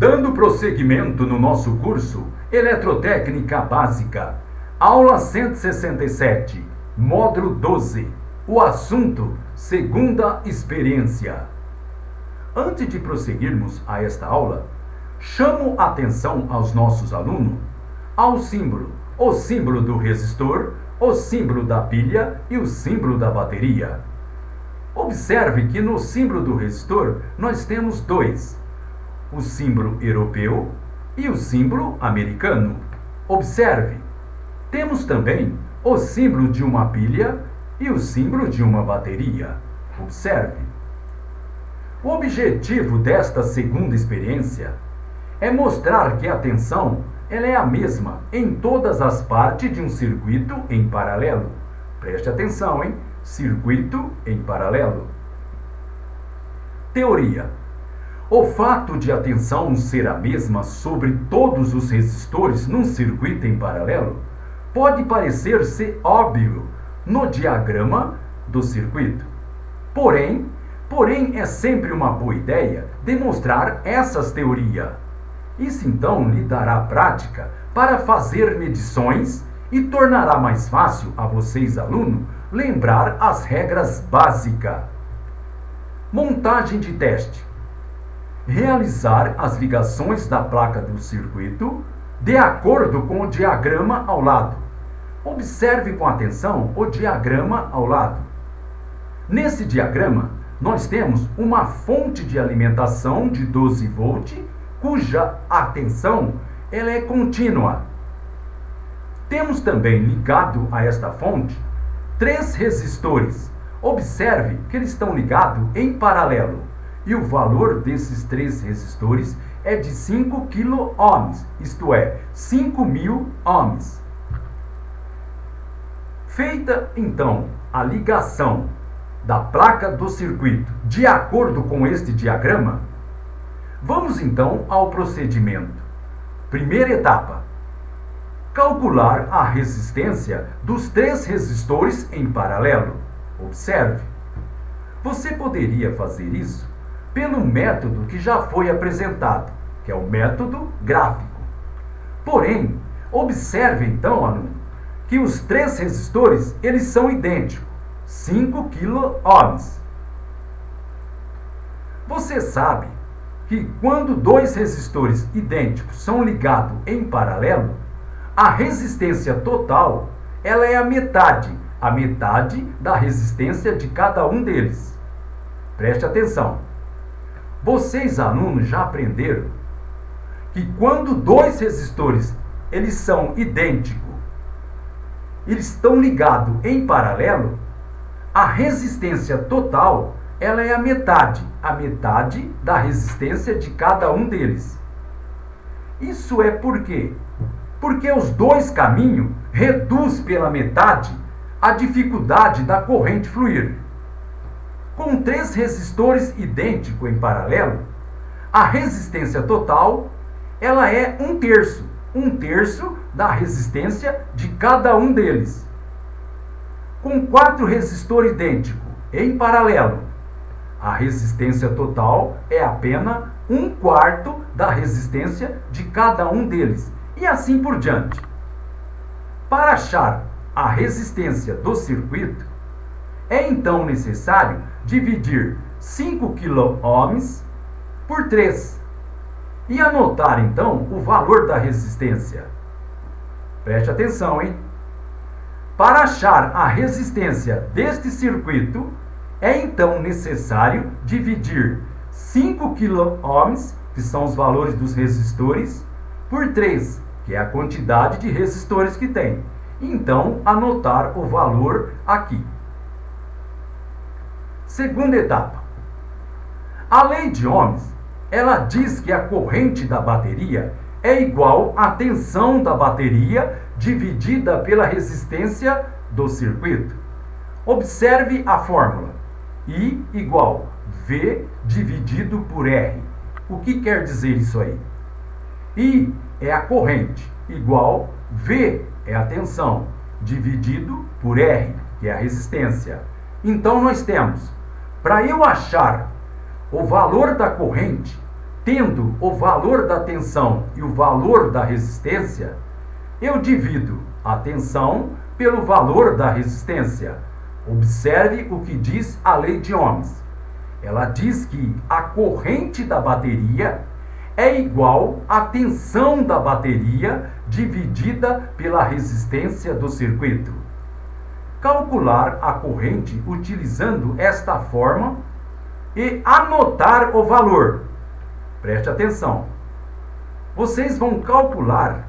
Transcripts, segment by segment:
Dando prosseguimento no nosso curso Eletrotécnica Básica, aula 167, módulo 12, o assunto segunda experiência. Antes de prosseguirmos a esta aula, chamo a atenção aos nossos alunos ao símbolo, o símbolo do resistor, o símbolo da pilha e o símbolo da bateria. Observe que no símbolo do resistor nós temos dois, o símbolo europeu e o símbolo americano. Observe, temos também o símbolo de uma pilha e o símbolo de uma bateria. Observe. O objetivo desta segunda experiência é mostrar que a tensão ela é a mesma em todas as partes de um circuito em paralelo. Preste atenção, hein? Circuito em paralelo. Teoria. O fato de a tensão ser a mesma sobre todos os resistores num circuito em paralelo pode parecer ser óbvio no diagrama do circuito. Porém, é sempre uma boa ideia demonstrar essas teorias. Isso então lhe dará prática para fazer medições e tornará mais fácil a vocês, alunos, lembrar as regras básicas. Montagem de teste. Realizar as ligações da placa do circuito de acordo com o diagrama ao lado. Observe com atenção o diagrama ao lado. Nesse diagrama, nós temos uma fonte de alimentação de 12 volts, cuja a tensão ela é contínua. Temos também ligado a esta fonte 3 resistores. Observe que eles estão ligados em paralelo. E o valor desses 3 resistores é de 5 kΩ, isto é, 5.000 ohms. Feita, então, a ligação da placa do circuito de acordo com este diagrama, vamos então ao procedimento. Primeira etapa: calcular a resistência dos 3 resistores em paralelo. Observe, você poderia fazer isso pelo método que já foi apresentado, que é o método gráfico. Porém, observe então, aluno, que os 3 resistores, eles são idênticos, 5 kΩ. Você sabe que quando 2 resistores idênticos são ligados em paralelo, a resistência total, ela é a metade da resistência de cada um deles. Preste atenção. Vocês, alunos, já aprenderam que quando 2 resistores eles são idênticos, eles estão ligados em paralelo, a resistência total ela é a metade da resistência de cada um deles. Isso é por quê? Porque os 2 caminhos reduz pela metade a dificuldade da corrente fluir. Com 3 resistores idênticos em paralelo, a resistência total ela é 1/3 da resistência de cada um deles. Com 4 resistores idênticos em paralelo, a resistência total é apenas 1/4 da resistência de cada um deles, e assim por diante. Para achar a resistência do circuito, é então necessário dividir 5 kΩ por 3 e anotar então o valor da resistência. Preste atenção, hein? Para achar a resistência deste circuito, é então necessário dividir 5 kΩ, que são os valores dos resistores, por 3, que é a quantidade de resistores que tem. Então, anotar o valor aqui. Segunda etapa. A lei de Ohms, ela diz que a corrente da bateria é igual à tensão da bateria dividida pela resistência do circuito. Observe a fórmula. I igual V dividido por R. O que quer dizer isso aí? I é a corrente, igual V é a tensão, dividido por R, que é a resistência. Então nós temos, para eu achar o valor da corrente, Tendo o valor da tensão e o valor da resistência, eu divido a tensão pelo valor da resistência. Observe o que diz a lei de Ohms. Ela diz que a corrente da bateria é igual à tensão da bateria dividida pela resistência do circuito. Calcular a corrente utilizando esta forma e anotar o valor. Preste atenção. Vocês vão calcular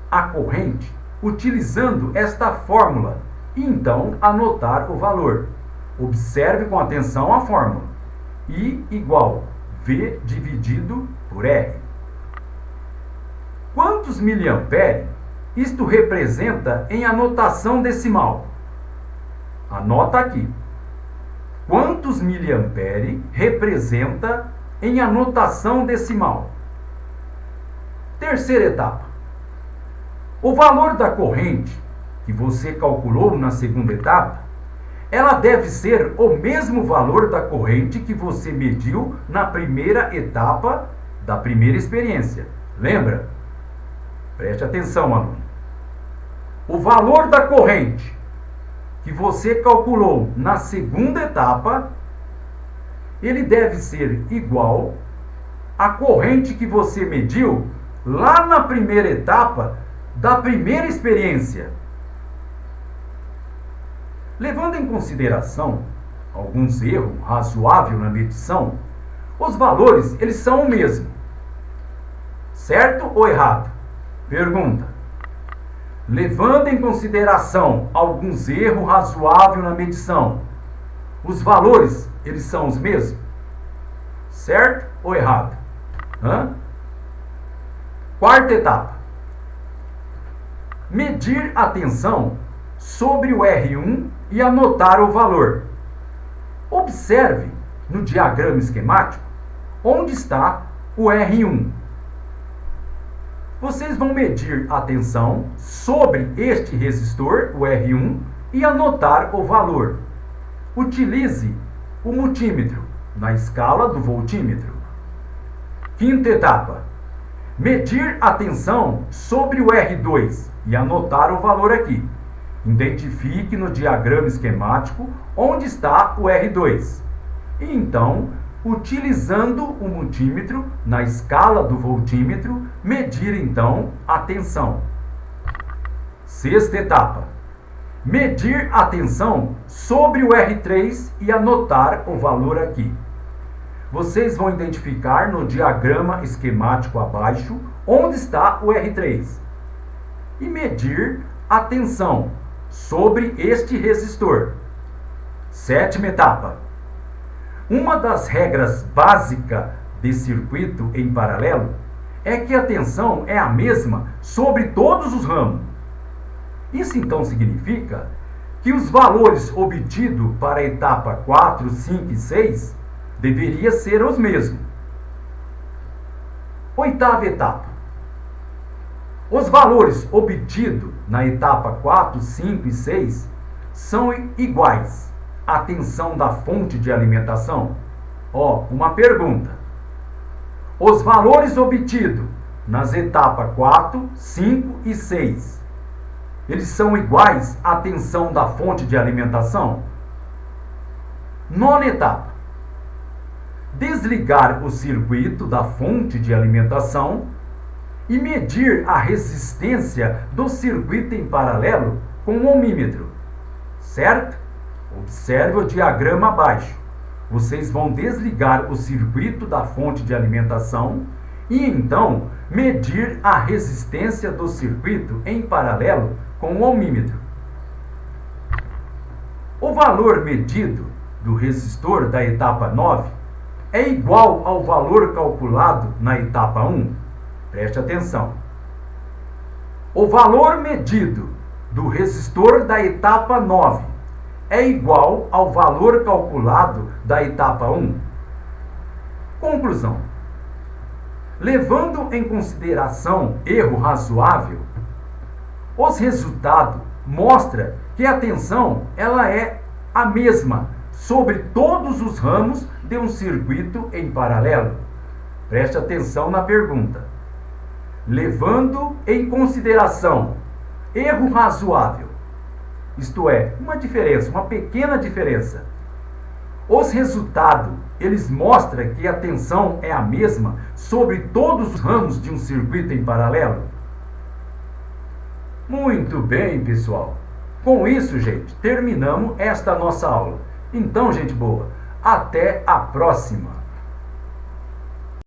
a corrente utilizando esta fórmula e então anotar o valor. Observe com atenção a fórmula. I igual V dividido por R. Quantos miliampere isto representa em anotação decimal? Anota aqui. Quantos miliampere representa em anotação decimal? Terceira etapa. O valor da corrente que você calculou na segunda etapa, ela deve ser o mesmo valor da corrente que você mediu na primeira etapa da primeira experiência. Lembra? Preste atenção, aluno. O valor da corrente que você calculou na segunda etapa, ele deve ser igual à corrente que você mediu lá na primeira etapa da primeira experiência. Levando em consideração alguns erros razoáveis na medição, os valores eles são o mesmo. Certo ou errado? Pergunta. Levando em consideração alguns erros razoáveis na medição, os valores eles são os mesmos? Certo ou errado? Quarta etapa. Medir a tensão sobre o R1 e anotar o valor. Observe no diagrama esquemático onde está o R1. Vocês vão medir a tensão sobre este resistor, o R1, e anotar o valor. Utilize o multímetro na escala do voltímetro. Quinta etapa. Medir a tensão sobre o R2 e anotar o valor aqui. Identifique no diagrama esquemático onde está o R2. E então, utilizando o multímetro na escala do voltímetro, medir então a tensão. Sexta etapa. Medir a tensão sobre o R3 e anotar o valor aqui. Vocês vão identificar no diagrama esquemático abaixo onde está o R3 e medir a tensão sobre este resistor. Sétima etapa. Uma das regras básicas de circuito em paralelo é que a tensão é a mesma sobre todos os ramos. Isso então significa que os valores obtidos para a etapa 4, 5 e 6 deveriam ser os mesmos. Oitava etapa. Os valores obtidos na etapa 4, 5 e 6 são iguais à tensão da fonte de alimentação? Uma pergunta. Os valores obtidos nas etapas 4, 5 e 6, eles são iguais à tensão da fonte de alimentação? Nona etapa. Desligar o circuito da fonte de alimentação e medir a resistência do circuito em paralelo com o ohmímetro. Certo? Observe o diagrama abaixo. Vocês vão desligar o circuito da fonte de alimentação e então medir a resistência do circuito em paralelo com o ohmímetro. O valor medido do resistor da etapa 9 é igual ao valor calculado na etapa 1? Preste atenção. O valor medido do resistor da etapa 9 é igual ao valor calculado da etapa 1? Conclusão. Levando em consideração erro razoável, os resultados mostram que a tensão ela é a mesma sobre todos os ramos de um circuito em paralelo. Preste atenção na pergunta. Levando em consideração erro razoável, isto é, uma diferença, uma pequena diferença. Os resultados, eles mostram que a tensão é a mesma sobre todos os ramos de um circuito em paralelo? Muito bem, pessoal. Com isso, gente, terminamos esta nossa aula. Então, gente boa, até a próxima!